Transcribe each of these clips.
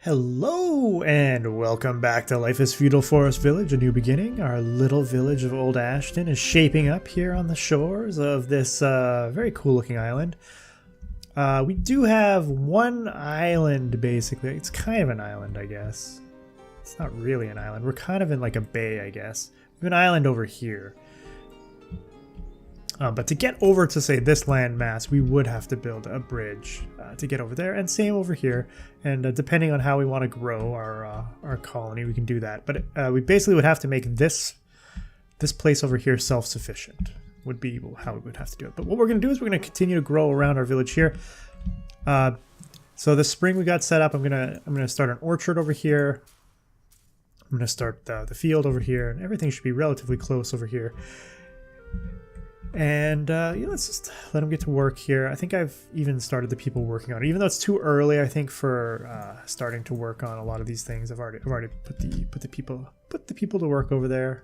Hello and welcome back to Life is Feudal Forest Village, a new beginning. Our little village of Old Ashton is shaping up here on the shores of this very cool looking island. We do have one island basically. It's kind of an island, I guess. It's not really an island. We're kind of in like a bay, I guess. We have an island over here. But to get over to, say, this landmass, we would have to build a bridge to get over there, and same over here. And depending on how we want to grow our colony, we can do that. But we basically would have to make this place over here self-sufficient, would be how we would have to do it. But what we're going to do is we're going to continue to grow around our village here. So the spring we got set up, I'm gonna start an orchard over here. I'm going to start the field over here, and everything should be relatively close over here. And let's just let them get to work here. I think I've even started the people working on it, even though it's too early. I think for starting to work on a lot of these things, I've already put the people to work over there.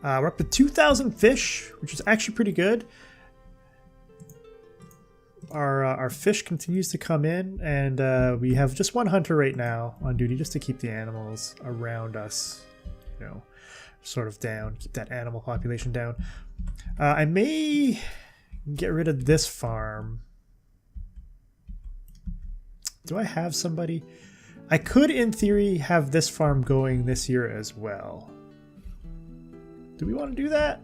We're up to 2,000 fish, which is actually pretty good. Our fish continues to come in, and we have just one hunter right now on duty, just to keep the animals around us, sort of down, keep that animal population down. I may get rid of this farm. Do I have somebody? I could, in theory, have this farm going this year as well. Do we want to do that?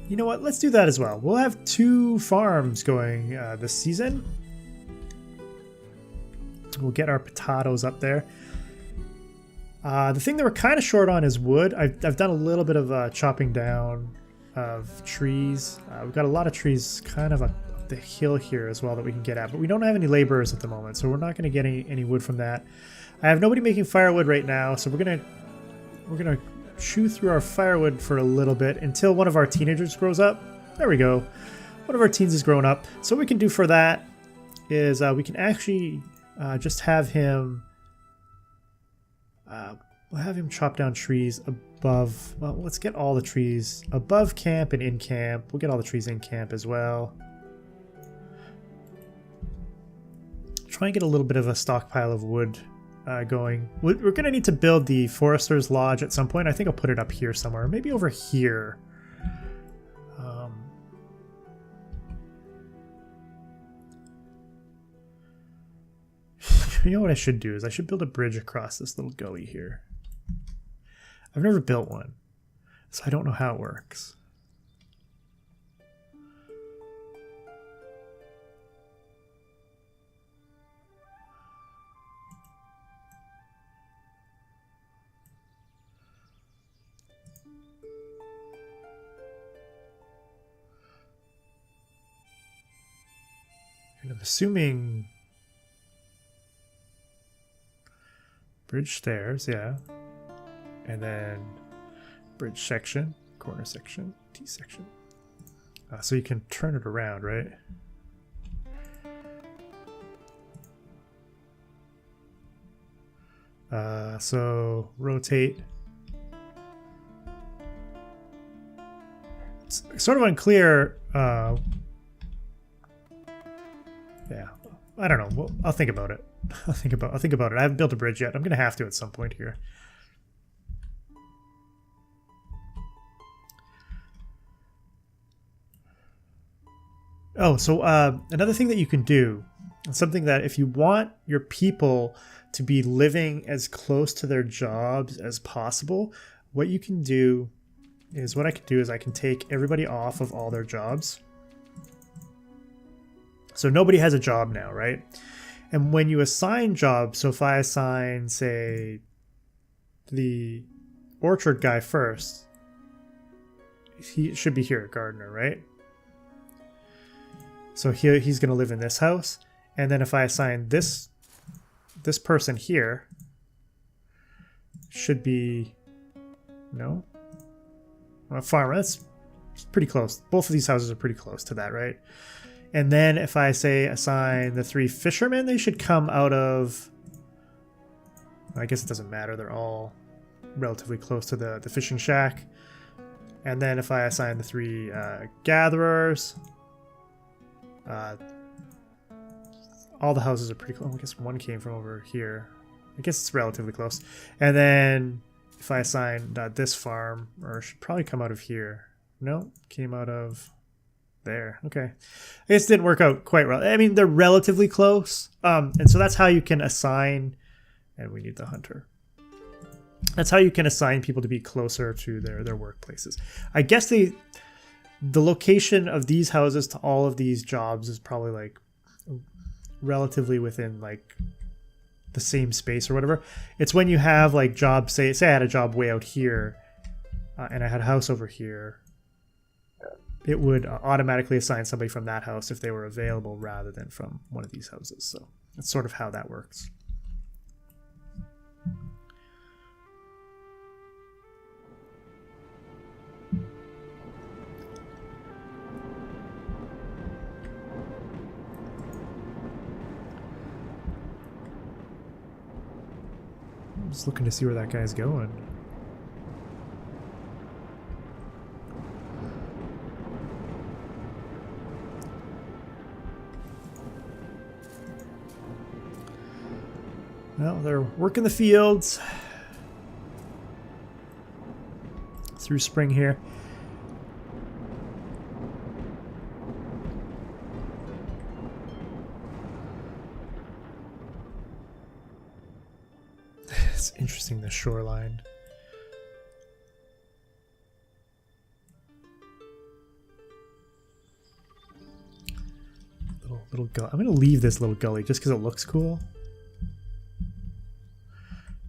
You know what? Let's do that as well. We'll have 2 farms going this season. We'll get our potatoes up there. The thing that we're kind of short on is wood. I've done a little bit of chopping down of trees. We've got a lot of trees kind of up the hill here as well that we can get at, but we don't have any laborers at the moment, so we're not going to get any wood from that. I have nobody making firewood right now, so we're gonna chew through our firewood for a little bit until one of our teenagers grows up. There we go. One of our teens is grown up. So what we can do for that is we can actually just have him we'll have him chop down trees above. Well, let's get all the trees above camp and in camp. We'll get all the trees in camp as well. Try and get a little bit of a stockpile of wood going. We're going to need to build the Forester's Lodge at some point. I think I'll put it up here somewhere, maybe over here. You know what I should do is I should build a bridge across this little gully here. I've never built one, so I don't know how it works. And I'm assuming bridge stairs, yeah. And then bridge section, corner section, T section. So you can turn it around, right? So rotate. It's sort of unclear. Yeah, I don't know. Well, I'll think about it. I'll think about it. I haven't built a bridge yet. I'm gonna have to at some point here. Oh, so another thing that you can do, something that if you want your people to be living as close to their jobs as possible, what you can do is I can take everybody off of all their jobs. So nobody has a job now, right? And when you assign jobs, so if I assign, say, the orchard guy first, he should be here, gardener, right? So he's going to live in this house. And then if I assign this person here, should be, no? A farmer, that's pretty close. Both of these houses are pretty close to that, right? And then if I say assign the 3 fishermen, they should come out of, I guess it doesn't matter. They're all relatively close to the fishing shack. And then if I assign the 3 gatherers, all the houses are pretty close. I guess one came from over here. I guess it's relatively close. And then if I assign this farm, or it should probably come out of here. No, came out of there. Okay. I guess it didn't work out quite well. I mean, they're relatively close. And so that's how you can assign, and we need the hunter. That's how you can assign people to be closer to their workplaces. I guess the location of these houses to all of these jobs is probably like relatively within like the same space or whatever. It's when you have like jobs, say I had a job way out here and I had a house over here, it would automatically assign somebody from that house if they were available rather than from one of these houses. So that's sort of how that works. I'm just looking to see where that guy's going. Well, they're working the fields through spring here. It's interesting, the shoreline. Little gully. I'm going to leave this little gully just because it looks cool.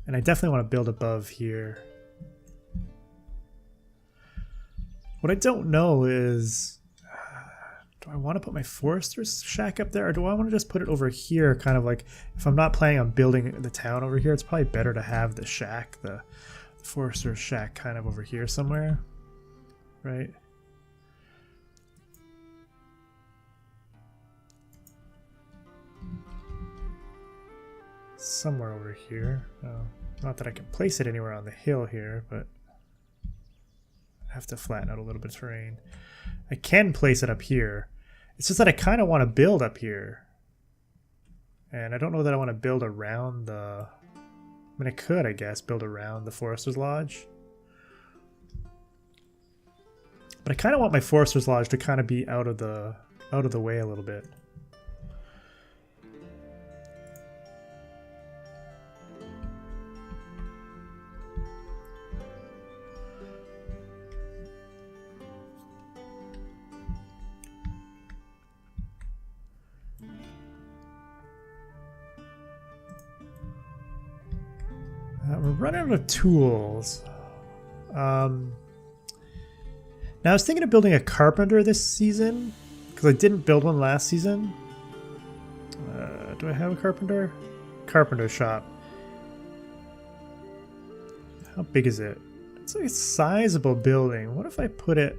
And I definitely want to build above here. What I don't know is, do I want to put my forester's shack up there, or do I want to just put it over here, kind of like, if I'm not planning on building the town over here, it's probably better to have the shack, the forester's shack kind of over here somewhere, right? Somewhere over here. Not that I can place it anywhere on the hill here, but I have to flatten out a little bit of terrain. I can place it up here. It's just that I kind of want to build up here. And I don't know that I want to build around the... I mean, I could, I guess, build around the Forester's Lodge. But I kind of want my Forester's Lodge to kind of be out of the way a little bit. We're running out of tools. Now I was thinking of building a carpenter this season because I didn't build one last season. Do I have a carpenter? Carpenter shop. How big is it? It's like a sizable building. What if I put it...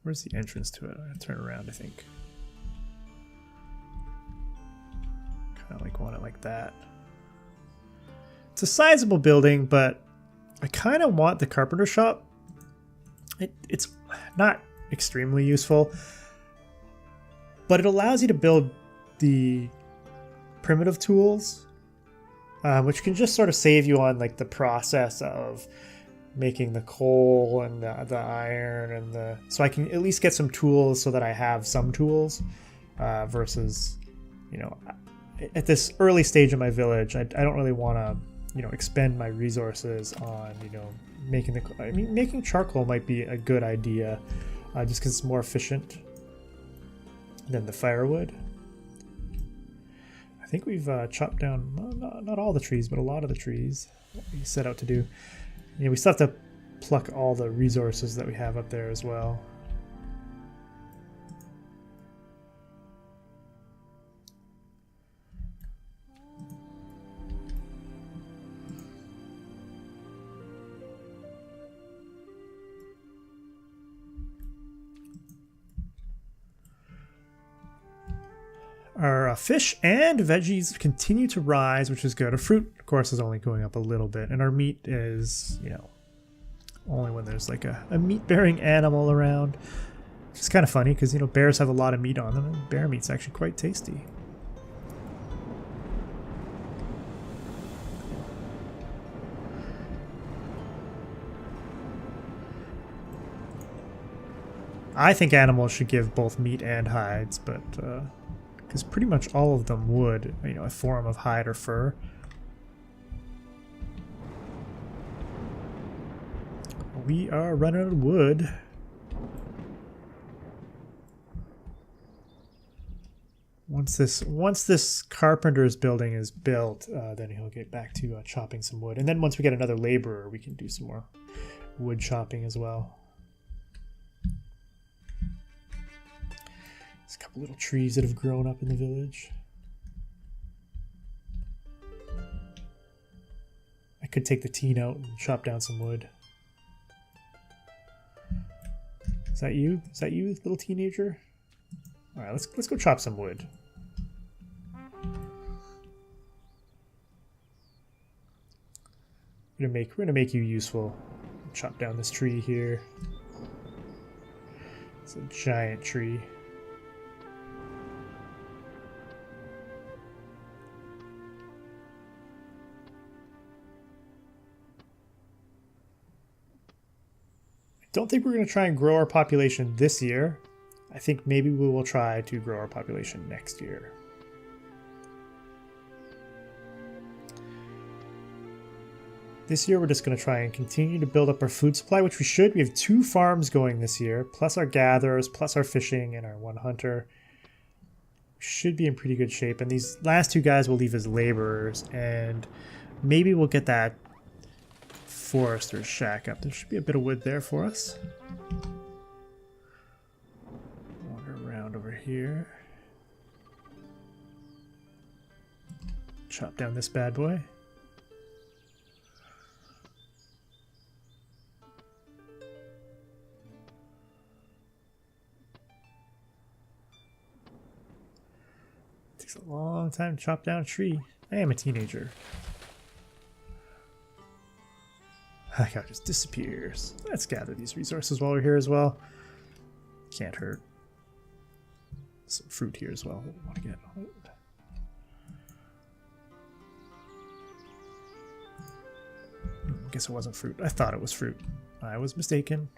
Where's the entrance to it? I'm gonna turn around, I think. Kind of like want it like that. It's a sizable building, but I kind of want the carpenter shop. It's not extremely useful, but it allows you to build the primitive tools, which can just sort of save you on like the process of making the coal and the iron and the... So I can at least get some tools so that I have some tools versus, you know, at this early stage of my village, I don't really want to, you know, expend my resources on, you know, making the... I mean, making charcoal might be a good idea, just because it's more efficient than the firewood. I think we've chopped down, well, not all the trees, but a lot of the trees that we set out to do. You know, we still have to pluck all the resources that we have up there as well. Our fish and veggies continue to rise, which is good. Our fruit, of course, is only going up a little bit, and our meat is, you know, Only when there's like a meat-bearing animal around. It's kind of funny because, you know, bears have a lot of meat on them, and bear meat's actually quite tasty. I think animals should give both meat and hides, but because pretty much all of them would, you know, a form of hide or fur. We are running out of wood. Once this carpenter's building is built, then he'll get back to chopping some wood. And then once we get another laborer, we can do some more wood chopping as well. There's a couple little trees that have grown up in the village. I could take the teen out and chop down some wood. Is that you? Is that you, little teenager? All right, let's go chop some wood. We're gonna make you useful. Chop down this tree here. It's a giant tree. Don't think we're going to try and grow our population this year. I think maybe we will try to grow our population next year. This year we're just going to try and continue to build up our food supply, which we should. We have 2 farms going this year, plus our gatherers, plus our fishing, and our 1 hunter. We should be in pretty good shape. And these last 2 guys will leave as laborers, and maybe we'll get that forester's shack up. There should be a bit of wood there for us. Wander around over here. Chop down this bad boy. Takes a long time to chop down a tree. I am a teenager. That guy just disappears. Let's gather these resources while we're here as well. Can't hurt. Some fruit here as well that we want to get. I guess it wasn't fruit. I thought it was fruit. I was mistaken.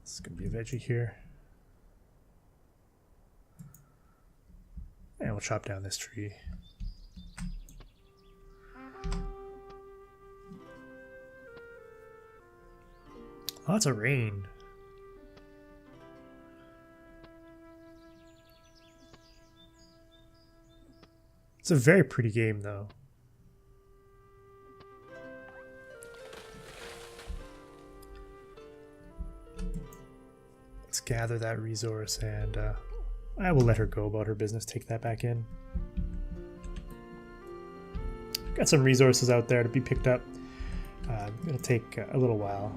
This is going to be a veggie here. And we'll chop down this tree. Lots of rain. It's a very pretty game, though. Let's gather that resource, and I will let her go about her business. Take that back in. Got some resources out there to be picked up. It'll take a little while.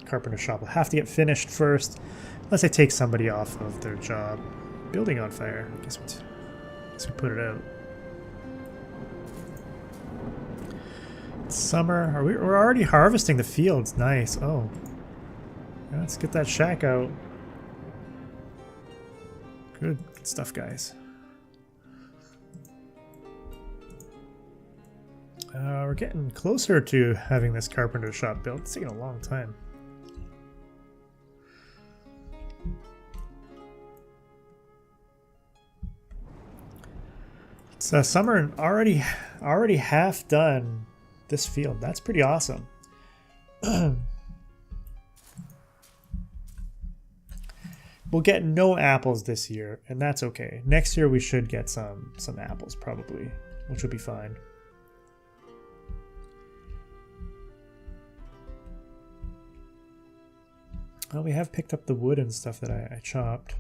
Carpenter shop will have to get finished first, unless I take somebody off of their job. Building on fire. I guess we put it out. It's summer. We're already harvesting the fields. Nice. Oh, yeah, let's get that shack out. Good stuff, guys. We're getting closer to having this carpenter shop built. It's taking a long time. It's summer and already half done this field. That's pretty awesome. We'll get no apples this year, and that's okay. Next year we should get some apples probably, which will be fine. Well, we have picked up the wood and stuff that I chopped.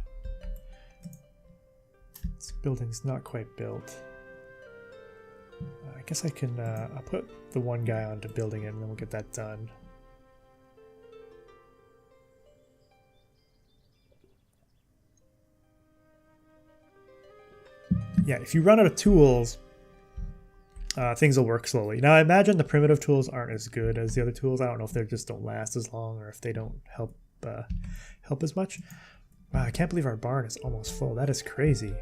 This building's not quite built. I guess I can I'll put the 1 guy onto building it, and then we'll get that done. Yeah, if you run out of tools, things will work slowly. Now, I imagine the primitive tools aren't as good as the other tools. I don't know if they just don't last as long or if they don't help help as much. Wow, I can't believe our barn is almost full. That is crazy.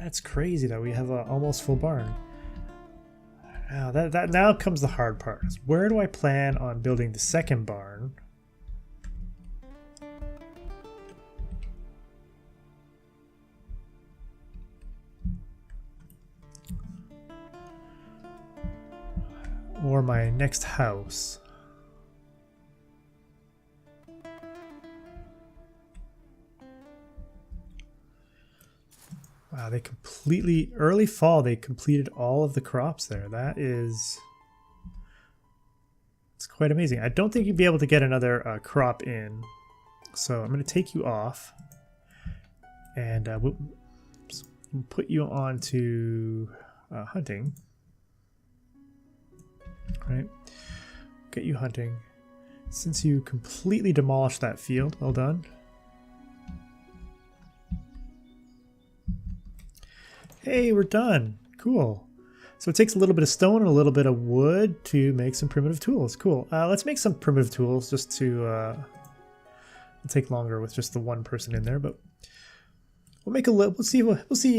That's crazy that we have an almost full barn. Now that now comes the hard part. Is where do I plan on building the second barn? Or my next house? Wow, they completely, early fall, they completed all of the crops there. It's quite amazing. I don't think you'd be able to get another crop in. So I'm going to take you off. And we'll put you on to hunting. Right? Get you hunting. Since you completely demolished that field, well done. Hey, we're done. Cool. So it takes a little bit of stone and a little bit of wood to make some primitive tools. Cool. Let's make some primitive tools just to it'll take longer with just the one person in there, but we'll make a little. We'll see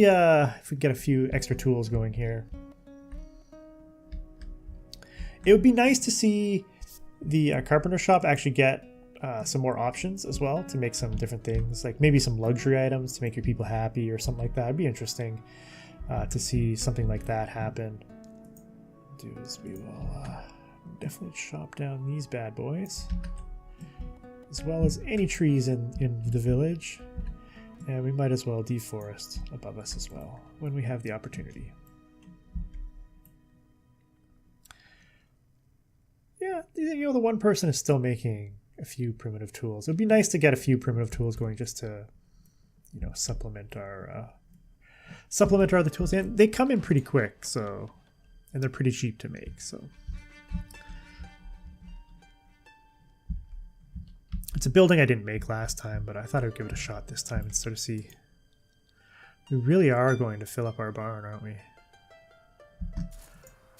if we get a few extra tools going here. It would be nice to see the carpenter shop actually get some more options as well to make some different things, like maybe some luxury items to make your people happy or something like that. It'd be interesting to see something like that happen. Do is we will definitely chop down these bad boys, as well as any trees in the village, and we might as well deforest above us as well when we have the opportunity. Yeah, you know, the one person is still making a few primitive tools. It would be nice to get a few primitive tools going just to, you know, supplement our other tools. And they come in pretty quick, so, and they're pretty cheap to make. So it's a building I didn't make last time, but I thought I'd give it a shot this time and sort of see. We really are going to fill up our barn, aren't we?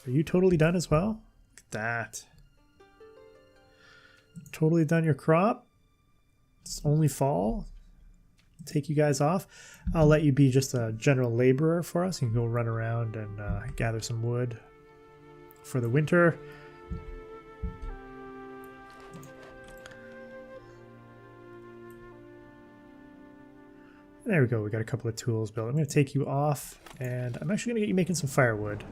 Are you totally done as well? Look at that. Totally done your crop. It's only fall. Take you guys off. I'll let you be just a general laborer for us. You can go run around and gather some wood for the winter. There we go. We got a couple of tools built. I'm going to take you off, and I'm actually going to get you making some firewood.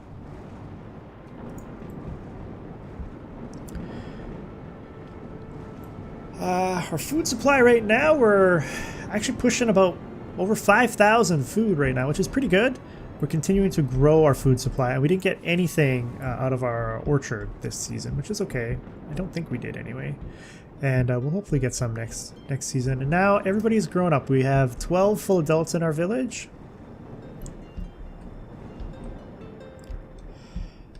Our food supply right now, we're actually pushing about over 5,000 food right now, which is pretty good. We're continuing to grow our food supply, and we didn't get anything out of our orchard this season, which is okay. I don't think we did anyway. And we'll hopefully get some next season. And now everybody's grown up. We have 12 full adults in our village.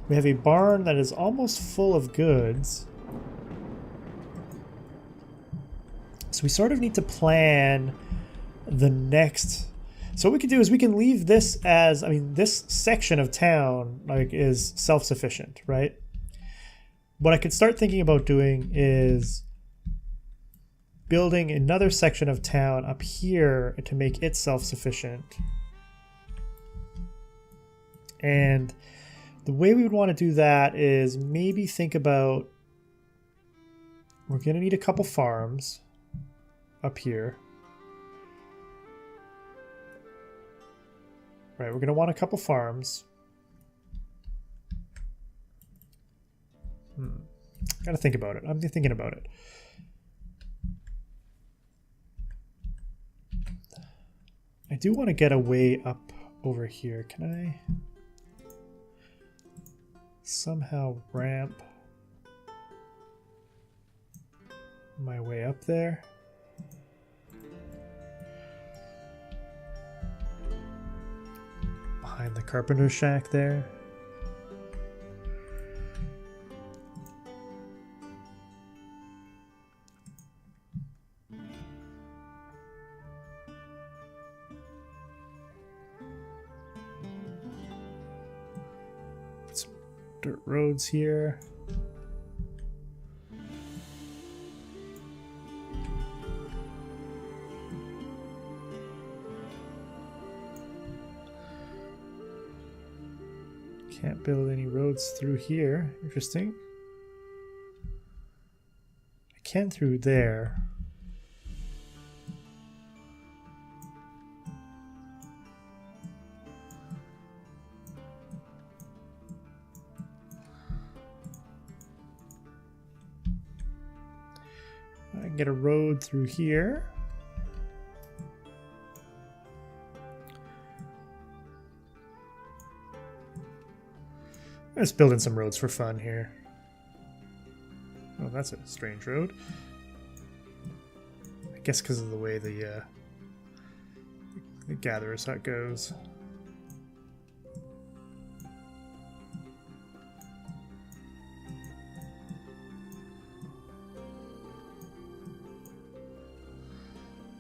We have a barn that is almost full of goods. So we sort of need to plan the next. So what we can do is we can leave this as, I mean, this section of town like is self-sufficient, right? What I could start thinking about doing is building another section of town up here to make it self-sufficient. And the way we would want to do that is maybe think about, we're going to need a couple farms up here. Right, we're going to want a couple farms. Gotta think about it. I'm thinking about it. I do want to get a way up over here. Can I somehow ramp my way up there? behind the carpenter shack there. Some dirt roads here. Can't build any roads through here. Interesting. I can through there. I can get a road through here. Let's build in some roads for fun here. Oh, that's a strange road. I guess because of the way the gatherer's hut goes.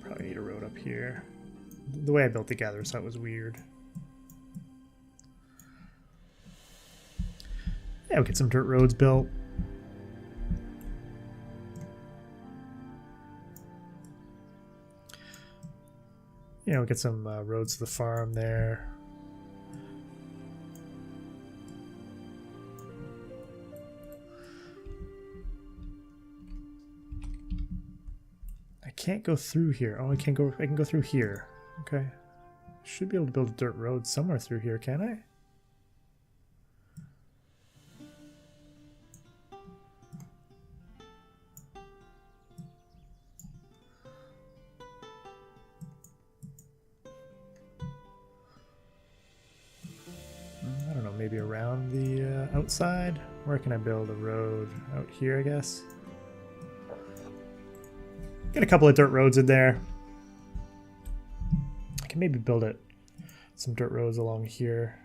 Probably need a road up here. The way I built the gatherer's hut was weird. Yeah, we'll get some dirt roads built. Yeah, we'll get some roads to the farm there. I can't go through here. Oh, I can go through here. Okay. Should be able to build a dirt road somewhere through here, can I? I don't know, maybe around the outside? Where can I build a road? Out here, I guess? Get a couple of dirt roads in there. I can maybe build it. Some dirt roads along here.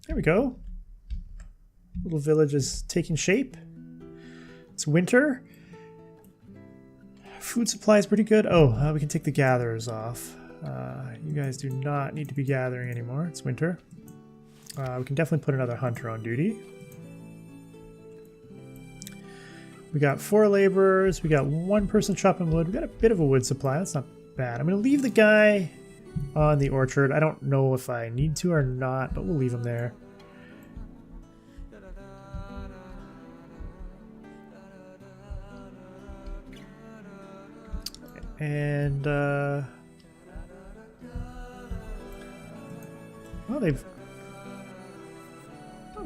There we go. Little village is taking shape. It's winter. Food supply is pretty good. Oh, we can take the gatherers off. You guys do not need to be gathering anymore. It's winter. We can definitely put another hunter on duty. We got 4 laborers. We got 1 person chopping wood. We got a bit of a wood supply. That's not bad. I'm going to leave the guy on the orchard. I don't know if I need to or not, but we'll leave him there. And well, they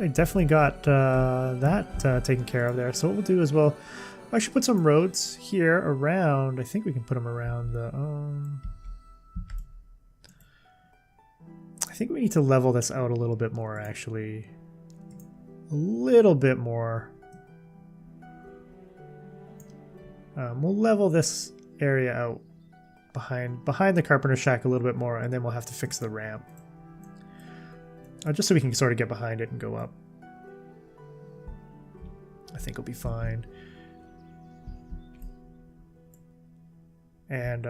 definitely got that taken care of there. So what we'll do is I should put some roads here around. I think we can put them around the. I think we need to level this out a little bit more, actually. A little bit more. We'll level this area out behind the carpenter shack a little bit more, and then we'll have to fix the ramp. Just so we can sort of get behind it and go up. I think it'll be fine. And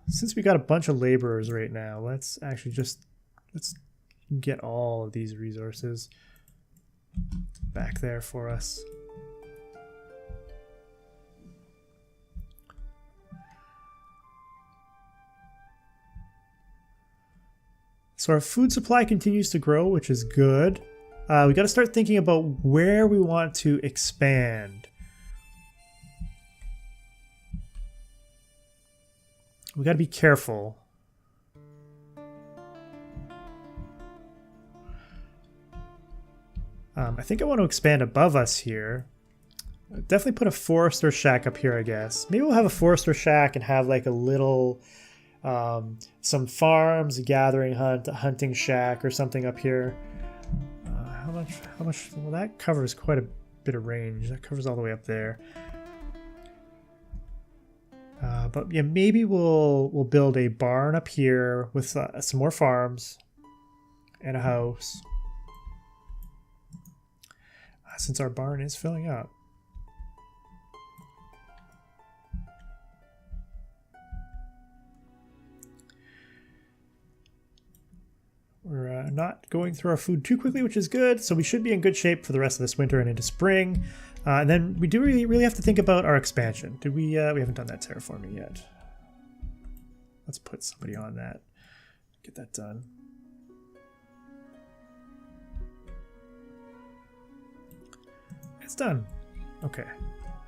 since we got a bunch of laborers right now, let's get all of these resources back there for us. So our food supply continues to grow, which is good. We got to start thinking about where we want to expand. We got to be careful. I think I want to expand above us here. Definitely put a forester shack up here, I guess. Maybe we'll have a forester shack and have like a little... some farms, a gathering hunting shack or something up here. How much? Well, that covers quite a bit of range. That covers all the way up there. But yeah, maybe we'll build a barn up here with some more farms and a house. Since our barn is filling up. We're not going through our food too quickly, which is good. So we should be in good shape for the rest of this winter and into spring. And then we do really have to think about our expansion. Did we haven't done that terraforming yet. Let's put somebody on that. Get that done. It's done. Okay.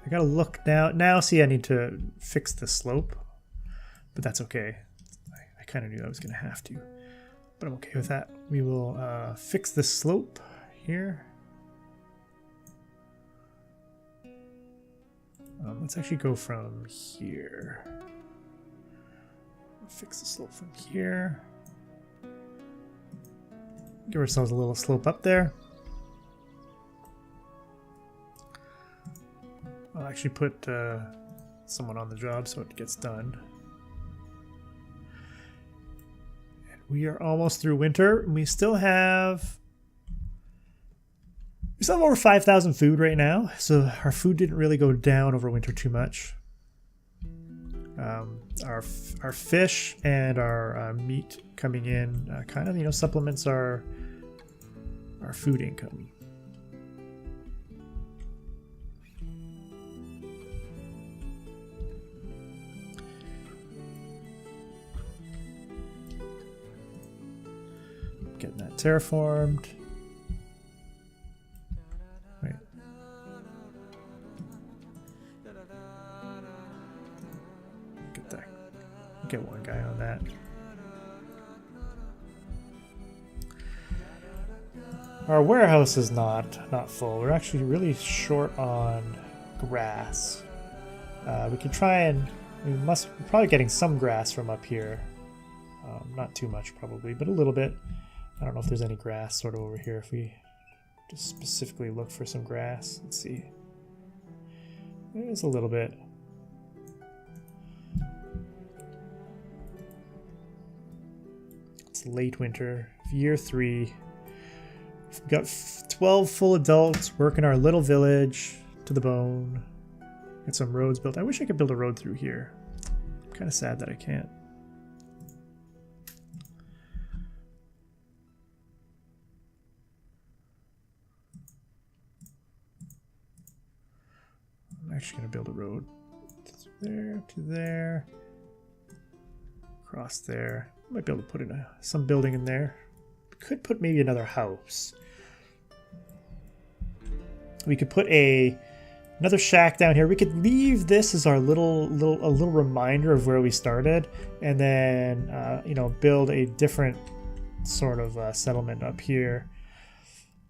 I gotta look now. Now, see, I need to fix the slope. But that's okay. I kind of knew I was going to have to. But I'm okay with that. We will fix the slope here. Let's actually go from here. Fix the slope from here. Give ourselves a little slope up there. I'll actually put someone on the job so it gets done. We are almost through winter, and we still have over 5,000 food right now, so our food didn't really go down over winter too much. Our fish and our meat coming in kind of supplements our food income. Getting that terraformed. Wait. Get that. Get one guy on that. Our warehouse is not full. We're actually really short on grass. We could try and we're probably getting some grass from up here. Not too much probably, but a little bit. I don't know if there's any grass sort of over here if we just specifically look for some grass. Let's see. There's a little bit. It's late winter, year 3. We've got 12 full adults working our little village to the bone. Get some roads built. I wish I could build a road through here. I'm kind of sad that I can't. I'm actually going to build a road there to there, across there. Might be able to put in some building in there. Could put maybe another house. We could put another shack down here. We could leave this as our little reminder of where we started, and then build a different sort of settlement up here.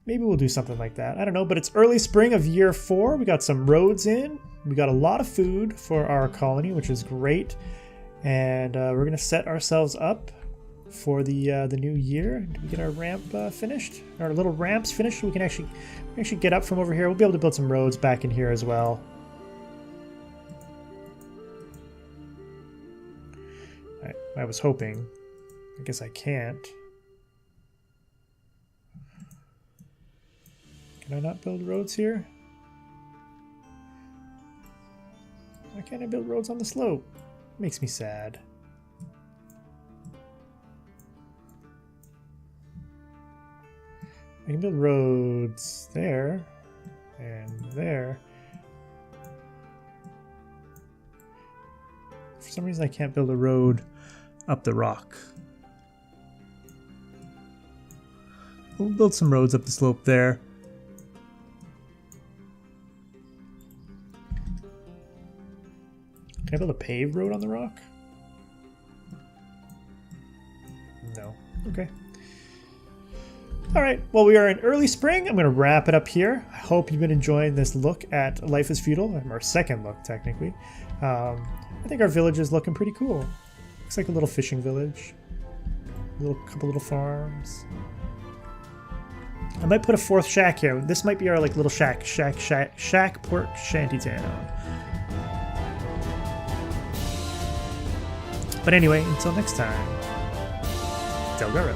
Maybe we'll do something like that. I don't know, but it's early spring of year 4. We got some roads in. We got a lot of food for our colony, which is great. And we're going to set ourselves up for the new year. Did we get our ramp finished? Our little ramps finished? So we can actually get up from over here. We'll be able to build some roads back in here as well. I was hoping. I guess I can't. Can I not build roads here? Why can't I build roads on the slope? Makes me sad. I can build roads there and there. For some reason I can't build a road up the rock. We'll build some roads up the slope there. Can I build a paved road on the rock? No. Okay. All right. Well, we are in early spring. I'm going to wrap it up here. I hope you've been enjoying this look at Life is Feudal, our second look, technically. I think our village is looking pretty cool. Looks like a little fishing village. Couple little farms. I might put a 4th shack here. This might be our like little shack port shanty town. But anyway, until next time, Delgar.